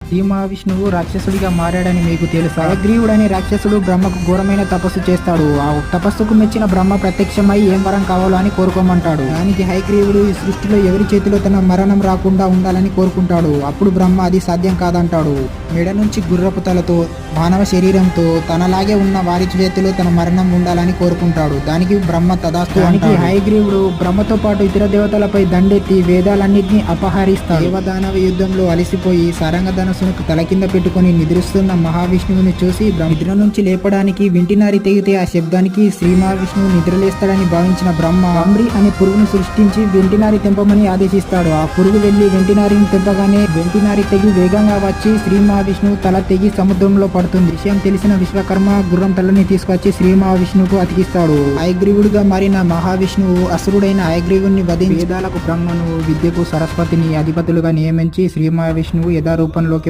శ్రీ మహావిష్ణువు రాక్షసుడిగా మారాడని మీకు తెలుసా? హయగ్రీవుడనే రాక్షసుడు బ్రహ్మకు ఘోరమైన తపస్సు చేస్తాడు. ఆ తపస్సుకు మెచ్చిన బ్రహ్మ ప్రత్యక్షమై ఏం వరం కావాలో అని కోరుకోమంటాడు. దానికి హయగ్రీవుడు ఈ సృష్టిలో ఎవరి చేతిలో తన మరణం రాకుండా ఉండాలని కోరుకుంటాడు. అప్పుడు బ్రహ్మ అది సాధ్యం కాదంటాడు. మెడ నుంచి గుర్రపు తలతో మానవ శరీరంతో తనలాగే ఉన్న వారి చేతిలో తన మరణం ఉండాలని కోరుకుంటాడు. దానికి బ్రహ్మ తదాస్తు. దానికి హయగ్రీవుడు బ్రహ్మతో పాటు ఇతర దేవతలపై దండెత్తి వేదాలన్నింటినీ అపహరిస్తాడు. దేవదానవ యుద్ధంలో అలసిపోయి సారంగ ధనస్సును తల కింద పెట్టుకుని నిద్రిస్తున్న మహావిష్ణువుని చూసి నిద్ర నుంచి లేపడానికి వింటినారి తెగితే ఆ శబ్దానికి శ్రీ మహావిష్ణువు నిద్రలేస్తాడని భావించిన బ్రహ్మ అంబ్రి అనే పురుగును సృష్టించి వెంటినారి తెంపమని ఆదేశిస్తాడు. ఆ పురుగు వెళ్లి వెంటినారిని తెంపగానే వెంటినారి తెగి వేగంగా వచ్చి శ్రీ మహావిష్ణువు తల తెగి సముద్రంలో పడుతుంది. విషయం తెలిసిన విశ్వకర్మ గుర్రం తలని తీసుకొచ్చి శ్రీ మహావిష్ణువుకు అతికిస్తాడు. హయగ్రీవుడిగా మారిన మహావిష్ణువు అసురుడైన హయగ్రీవుని వధించి వేదాలకు బ్రహ్మను, విద్యకు సరస్వతిని అధిపతులుగా నియమించి శ్రీ మహావిష్ణువు యథారూపంలోకి